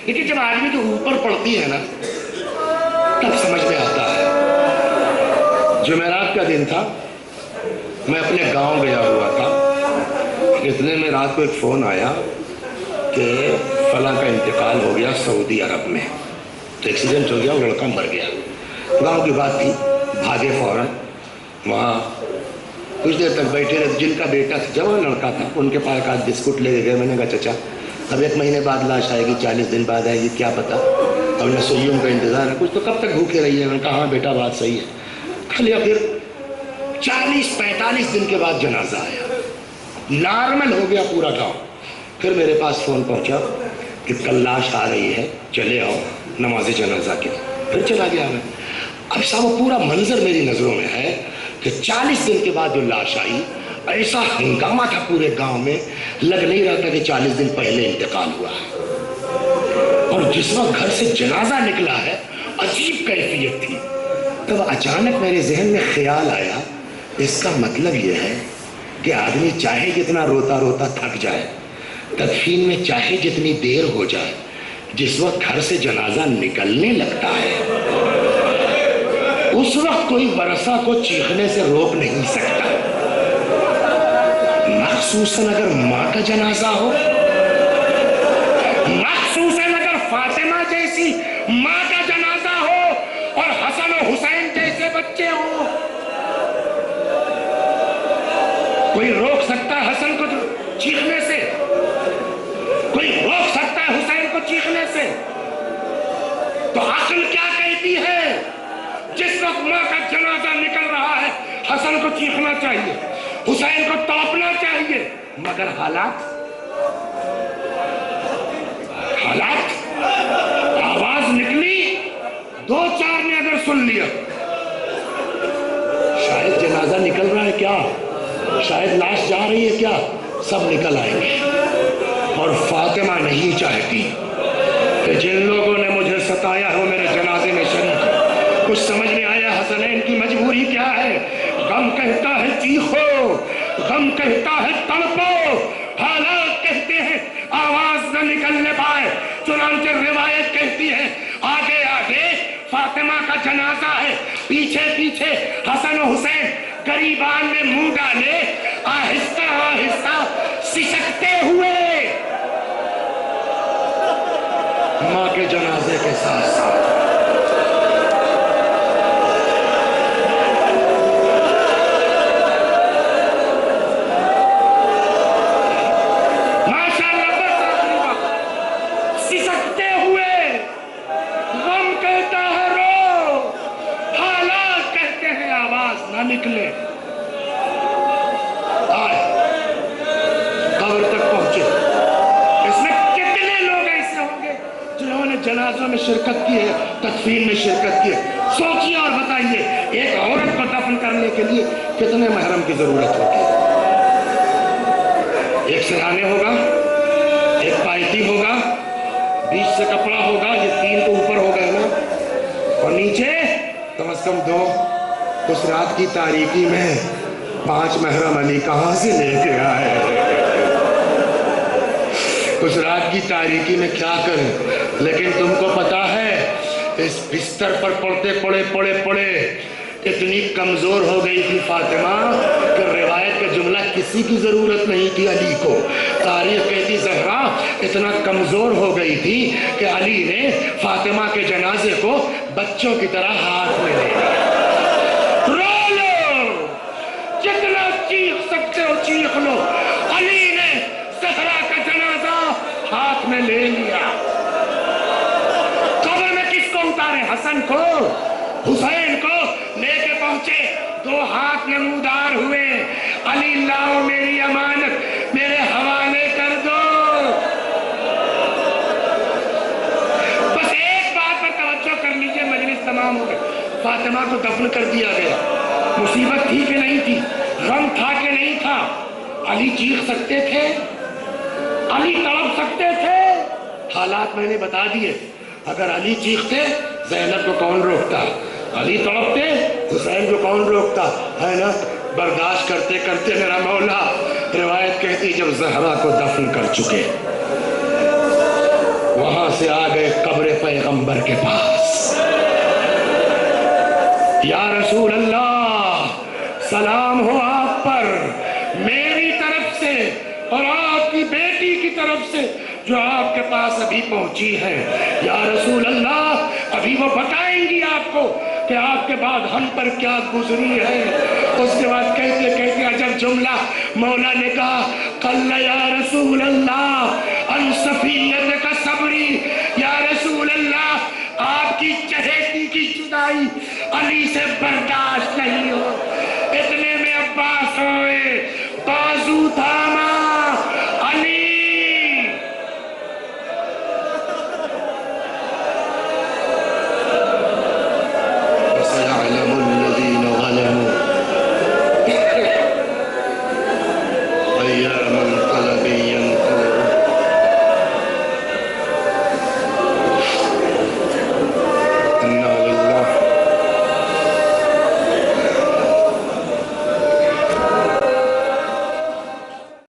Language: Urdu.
لیکن جب آدمی تو اوپر پڑتی ہے نا تب سمجھ میں آتا ہے۔ جمعرات کا دن تھا، میں اپنے گاؤں گیا ہوا تھا، اتنے میں رات کو ایک فون آیا کہ فلاں کا انتقال ہو گیا سعودی عرب میں، تو ایکسیڈنٹ ہو گیا، وہ لڑکا مر گیا۔ گاؤں کی بات تھی، بھاگے فوراً وہاں، کچھ دیر تک بیٹھے رہے۔ جن کا بیٹا جوان لڑکا تھا ان کے پاس آج بسکٹ لے کے گئے۔ میں نے کہا چچا اب 1 مہینے بعد لاش آئے گی، 40 دن بعد آئے گی، کیا پتا، اب نے سوئیوں کا انتظار ہے کچھ، تو کب تک بھوکے رہیے؟ میں نے کہا ہاں بیٹا بات صحیح ہے۔ کھا لیا۔ پھر 40-45 دن کے بعد جنازہ آیا، نارمل ہو گیا پورا گاؤں۔ پھر میرے پاس فون پہنچا کہ کل لاش آ رہی ہے، چلے آؤ نماز جنازہ کے۔ پھر چلا گیا میں۔ اب صاحب وہ پورا منظر میری نظروں میں ہے کہ 40 دن کے بعد جو لاش آئی، ایسا ہنگامہ تھا پورے گاؤں میں، لگ نہیں رہا تھا کہ 40 دن پہلے انتقال ہوا ہے۔ اور جس وقت گھر سے جنازہ نکلا ہے عجیب کیفیت تھی۔ تب اچانک میرے ذہن میں خیال آیا، اس کا مطلب یہ ہے کہ آدمی چاہے جتنا روتا روتا تھک جائے، تدفین میں چاہے جتنی دیر ہو جائے، جس وقت گھر سے جنازہ نکلنے لگتا ہے اس وقت کوئی ورثہ کو چیخنے سے روک نہیں سکتا، مخصوصاً اگر ماں کا جنازہ ہو، مخصوصاً اگر فاطمہ جیسی ماں کا جنازہ ہو اور حسن و حسین جیسے بچے ہوں۔ کوئی روک سکتا ہے حسن کو چیخنے سے؟ کوئی روک سکتا ہے حسین کو چیخنے سے؟ تو عقل کیا کہتی ہے؟ جس وقت ماں کا جنازہ نکل رہا ہے حسن کو چیخنا چاہیے، حسین کو تڑپنا چاہیے، مگر حالات آواز نکلی، 2-4 نے اگر سن لیا، شاید جنازہ نکل رہا ہے کیا، شاید لاش جا رہی ہے کیا، سب نکل آئیں گے۔ اور فاطمہ نہیں چاہتی کہ جن لوگوں نے مجھے ستایا ہو میرے جنازے میں شریک ہو۔ کچھ سمجھ میں آیا حسنین کی مجبوری کیا ہے؟ غم کہتا ہے چیخو، غم کہتا ہے تڑپو، حالات کہتے ہیں آواز نہ نکلنے پائے۔ چنانچہ روایت کہتی ہے آگے آگے فاطمہ کا جنازہ ہے، پیچھے پیچھے حسن و حسین گریبان میں منہ ڈالے آہستہ آہستہ سسکتے ہوئے ماں کے جنازے کے ساتھ ساتھ۔ سسکتے ہوئے، غم کہتا ہے رو، حالات کہتے ہیں آواز نہ نکلے۔ آئے قبر تک پہنچے۔ اس میں کتنے لوگ ایسے ہوں گے جنہوں نے جنازوں میں شرکت کی ہے، تدفین میں شرکت کی ہے؟ سوچیے اور بتائیے ایک عورت کو دفن کرنے کے لیے کتنے محرم کی ضرورت ہوگی؟ ایک سرانے ہوگا، ایک پائٹی ہوگا، بیچ سے کپڑا ہوگا، یہ 3 تو اوپر ہو گئے نا، اور نیچے کم از کم 2۔ اس رات کی تاریکی میں 5 محرم علی کہاں سے لے کے آئے؟ اس رات کی تاریکی میں کیا کریں؟ لیکن تم کو پتا ہے اس بستر پر پڑے اتنی کمزور ہو گئی تھی فاطمہ کہ روایت کا جملہ کسی کی ضرورت نہیں تھی علی کو۔ تاریخ کہتی زہرا اتنا کمزور ہو گئی تھی کہ علی نے فاطمہ کے جنازے کو بچوں کی طرح ہاتھ میں لے لیا۔ رو لو، جتنا چیخ سکتے ہو چیخ لو، علی نے زہرا کا جنازہ ہاتھ میں لے لیا۔ قبر میں کس کو اتارے؟ حسن کو، حسین کو لے کے پہنچے، 2 ہاتھ نمودار ہوئے، علی لاؤ میری امانت میرے حوالے کر دو۔ بس ایک بات پر توجہ کر لیجئے، مجلس تمام ہو گئے۔ فاطمہ کو دفن کر دیا گیا، مصیبت تھی کہ نہیں تھی؟ غم تھا کہ نہیں تھا؟ علی چیخ سکتے تھے؟ علی تڑپ سکتے تھے؟ حالات میں نے بتا دیے۔ اگر علی چیختے زینب کو کون روکتا؟ علی تڑپتے حسین کو کون روکتا؟ ہے نا؟ برداشت کرتے کرتے میرا مولا، روایت کہتی جب زہرا کو دفن کر چکے، وہاں وہاں سے آ گئے قبر پیغمبر کے پاس. یا رسول اللہ سلام ہو آپ پر میری طرف سے اور آپ کی بیٹی کی طرف سے جو آپ کے پاس ابھی پہنچی ہے. یا رسول اللہ ابھی وہ بتائیں گی آپ کو کہ آپ کے بعد ہم پر کیا گزری ہے. اس کے بعد کہتے کہتے عجب جملہ مولا نے کہا قل یا رسول اللہ ان صفیت کا صبری. یا رسول اللہ آپ کی چہیتی کی جدائی علی سے برداشت نہیں ہو. اتنے میں عباس